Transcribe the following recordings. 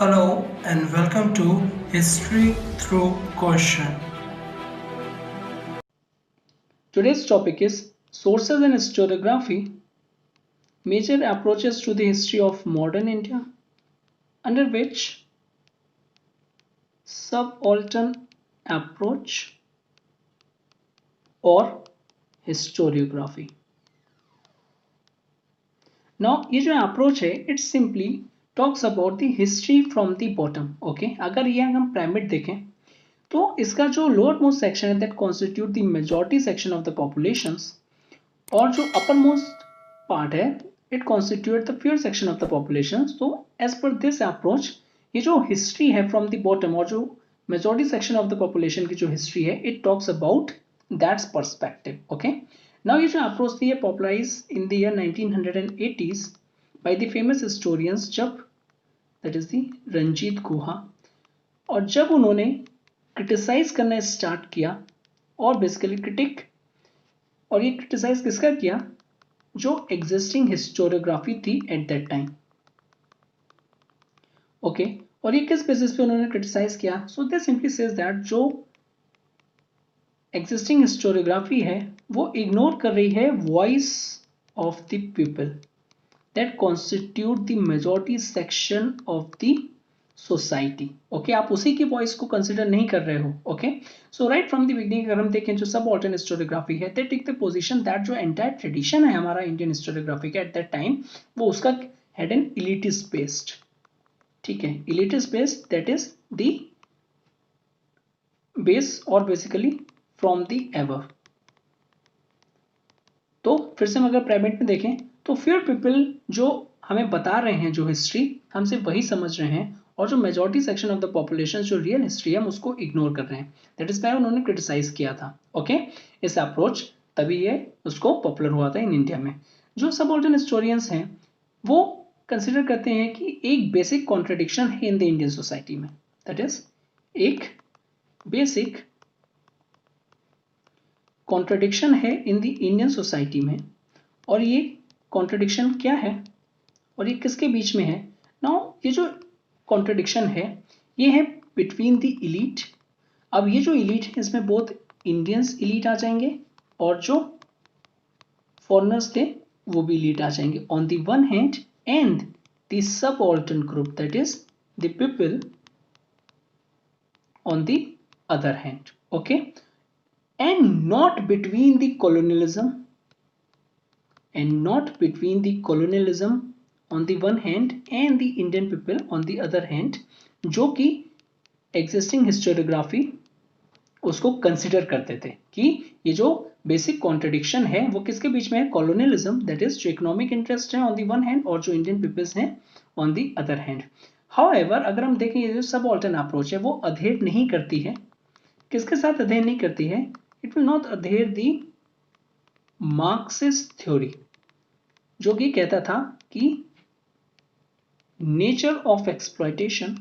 Hello and welcome to History Through Question. Today's topic is Sources in Historiography, Major Approaches to the History of Modern India, under which Subaltern Approach or Historiography. Now ये जो approach है it simply talks about the history from the bottom. Okay, अगर ये हम pyramid देखें तो इसका जो लोअर मोस्ट सेक्शन है that constitute the majority section of the populations और जो अपर मोस्ट पार्ट है it constitute the fewer section of the population. तो एज पर दिस अप्रोच ये जो हिस्ट्री है फ्रॉम द बॉटम और जो majority section of the population की जो हिस्ट्री है it talks about that's perspective. Okay, now ये जो अप्रोच थी popularise in the year 1980s by the famous historians जब that is the Ranajit Guha. और जब उन्होंने क्रिटिसाइज करना स्टार्ट किया और बेसिकली क्रिटिक और ये क्रिटिसाइज किसका किया जो एग्जिस्टिंग हिस्टोरियोग्राफी थी एट दैट टाइम. ओके, और ये किस बेसिस पे उन्होंने क्रिटिसाइज किया. सो दे सिंपली सेज दैट जो एग्जिस्टिंग हिस्टोरियोग्राफी है वो इग्नोर कर रही है voice of the people that constitute the majority section of the society. Okay, आप उसी की वॉइस को कंसिडर नहीं कर रहे हो. Okay, so right from the beginning अगर हम देखें जो सबाल्टर्न हिस्टोरियोग्राफी है they take the position that जो एंटायर ट्रेडिशन है हमारा इंडियन हिस्टोरियोग्राफी का एट दैट टाइम वो उसका हैड एन इलिटिस्ट बेस्ड. ठीक है, elitist based that is the base और बेसिकली फ्रॉम द एवर. तो फिर से हम अगर प्राइवेट में देखें तो फ्यूअर पीपल जो हमें बता रहे हैं जो हिस्ट्री हम सिर्फ वही समझ रहे हैं और जो majority section of the population जो रियल हिस्ट्री है हम उसको इग्नोर कर रहे हैं. दैट इज वाई उन्होंने क्रिटिसाइज किया था. ओके, इस अप्रोच तभी ये उसको पॉपुलर हुआ था इन इंडिया में. जो सबऑर्डिनेट हिस्टोरियंस हैं वो कंसिडर करते हैं कि एक बेसिक कॉन्ट्रडिक्शन है इन द इंडियन सोसाइटी में. दैट इज एक बेसिक कॉन्ट्रडिक्शन है इन द इंडियन सोसाइटी में. और ये कॉन्ट्रडिक्शन क्या है और ये किसके बीच में है. नाउ ये जो कॉन्ट्रडिक्शन है ये है बिटवीन द इलीट. अब ये जो इलीट है इसमें बोथ इंडियंस इलीट आ जाएंगे और जो फॉरेनर्स थे वो भी इलीट आ जाएंगे on the one hand and the subordinate group that is the people on the other hand. Okay, and not between the colonialism on the one hand and the Indian people on the other hand जो कि existing historiography उसको consider करते थे कि ये जो basic contradiction है वो किसके बीच में है. कॉलोनियलिज्म दैट इज जो इकोनॉमिक इंटरेस्ट है ऑन दी वन हैंड और जो इंडियन पीपल्स हैं on the other hand. However अगर हम देखें ये जो सबऑर्डिनेट अप्रोच है वो अधेर नहीं करती है. किसके साथ अध्ययन नहीं करती है. It will not adhere the Marxist theory जो कि कहता था कि nature of exploitation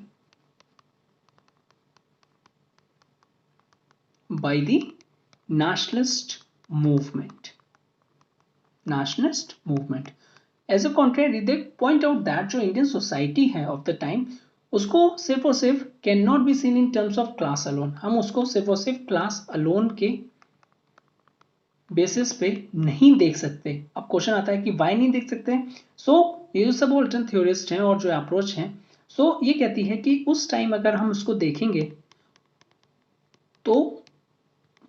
by the nationalist movement. As a contrary they point out that जो इंडियन सोसाइटी है ऑफ द टाइम उसको सिर्फ और सिर्फ can not be seen in terms of class alone. हम उसको सिर्फ और सिर्फ क्लास अलोन के बेसिस पे नहीं देख सकते. अब क्वेश्चन आता है कि वाई नहीं देख सकते. सो ये जो सब ऑल्टर्नेट थ्योरिस्ट हैं और जो अप्रोच हैं सो ये कहती है कि उस टाइम अगर हम उसको देखेंगे तो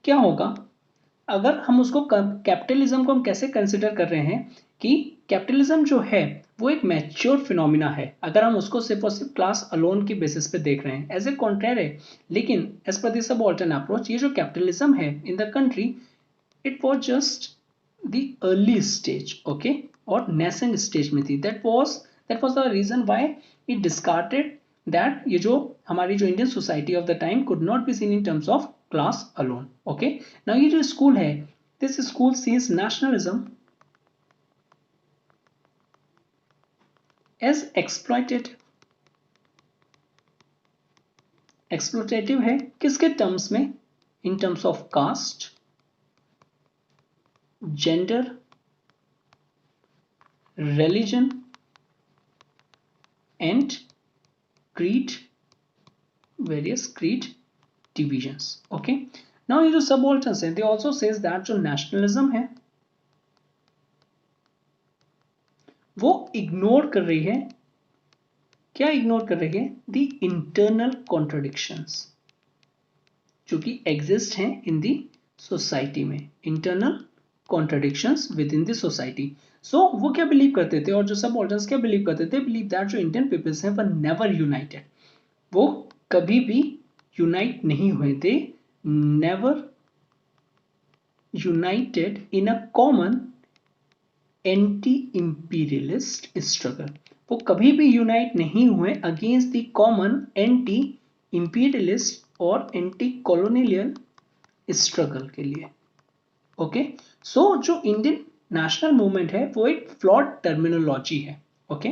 क्या होगा. अगर हम उसको कैपिटलिज्म को हम कैसे कंसिडर कर रहे हैं कि कैपिटलिज्म जो है वो एक मैच्योर फिनोमिना है अगर हम उसको सिर्फ और सिर्फ क्लास अलोन की बेसिस पे देख रहे हैं एज ए कॉन्ट्रेर है. लेकिन as per this subordinate approach ये जो कैपिटलिज्म है in the country it was just the early stage. Okay, और nascent stage में थी. that was the reason why it discarded that ये जो हमारी जो Indian society of the time could not be seen in terms of class alone. Okay, now ये जो school है this school sees nationalism as exploitative है किसके terms में. In terms of caste, gender, religion and creed divisions. Okay, now ये जो subalterns हैं, they also says that जो nationalism है वो इग्नोर कर रही है, क्या इग्नोर कर रही है? द इंटरनल कॉन्ट्रडिक्शंस जो कि एग्जिस्ट हैं इन दी सोसाइटी में, internal contradictions within the society. So वो क्या बिलीव करते थे, और जो सब ऑल्टर्स क्या बिलीव करते थे? बिलीव दैट जो इंडियन पीपल्स हैं वो नेवर यूनाइटेड, वो कभी भी यूनाइट नहीं हुए थे, never United in a common anti imperialist struggle, वो कभी भी यूनाइट नहीं हुए against the common anti imperialist और एंटी कॉलोनियल स्ट्रगल के लिए. ओके, सो जो इंडियन नेशनल मूवमेंट है वो एक फ्लॉड टर्मिनोलॉजी है. ओके,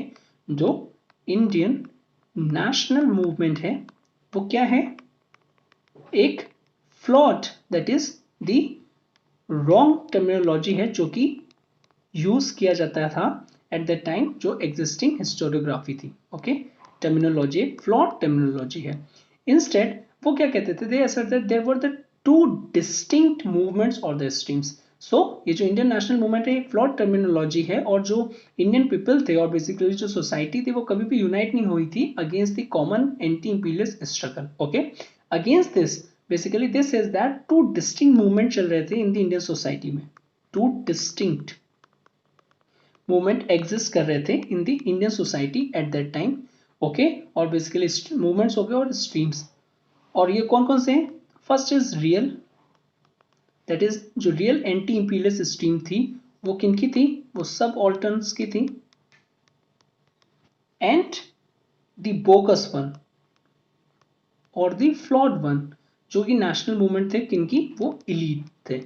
जो इंडियन नेशनल मूवमेंट है वो क्या है? एक flawed, that is the wrong terminology है जो कि यूज किया जाता था एट द टाइम जो एग्जिस्टिंग हिस्टोरियोग्राफी थी. ओके, टर्मिनोलॉजी एक फ्लॉड टर्मिनोलॉजी है. इंस्टेड वो क्या कहते थे? They assert that there were the two distinct movements और द स्ट्रीम्स. सो ये जो इंडियन नेशनल मूवमेंट है एक फ्लॉड टर्मिनोलॉजी है, और जो इंडियन पीपल थे और बेसिकली जो सोसाइटी थी वो कभी भी यूनाइट नहीं हुई थी against the common anti imperialist struggle. Okay, against this basically this is that two distinct movement चल रहे थे इन द इंडियन सोसाइटी में, टू डिस्टिंक्ट मूवमेंट एग्जिस्ट कर रहे थे in the Indian society at that time. Okay, और basically movements हो गए और स्ट्रीम्स, और ये कौन कौन से हैं? First is real, that is जो रियल एंटी इंपीरियलिस्ट स्ट्रीम थी वो किनकी थी? वो सब ऑल्टर्न्स की थी. एंड द बोगस वन और द फ्लॉड वन जो कि नेशनल मूवमेंट थे किनकी? वो इलीट थे.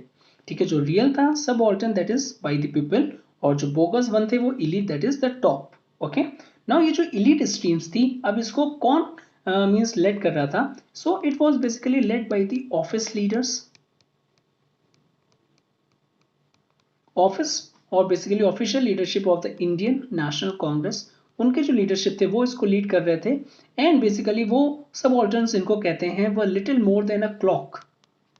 ठीक है, जो रियल था subaltern that is by the people, और जो बोगस वन थे वो elite that is the top. Okay, now ये जो इलीट स्ट्रीम्स थी अब इसको कौन मींस लेड कर रहा था? So it was basically led by the office leaders, office और basically official leadership of the Indian National Congress, उनके जो लीडरशिप थे वो इसको लीड कर रहे थे. एंड बेसिकली वो सब ऑल्टर्न्स इनको कहते हैं वो little more than a clock,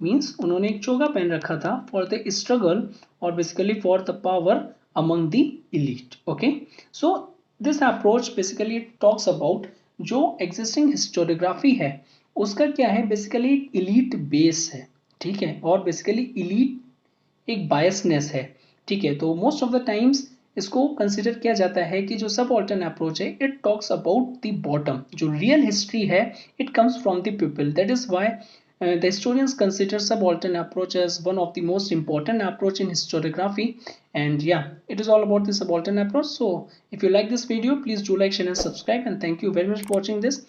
means उन्होंने एक चोगा पहन रखा था फॉर द स्ट्रगल और basically for the power among the elite. Okay, so this approach basically talks about जो एग्जिस्टिंग हिस्टोरियोग्राफी है उसका क्या है? बेसिकली इलीट बेस है. ठीक है, और बेसिकली इलीट एक बायसनेस है. ठीक है, तो मोस्ट ऑफ द टाइम्स इसको कंसिडर किया जाता है कि जो सब ऑल्टर्न अप्रोच है it talks about the bottom, जो रियल हिस्ट्री है it comes from the people. That is why the historians consider subaltern approach as one of the most important approach in historiography. And yeah, it is all about the subaltern approach. So if you like this video, please do like, share and subscribe, and thank you very much for watching this.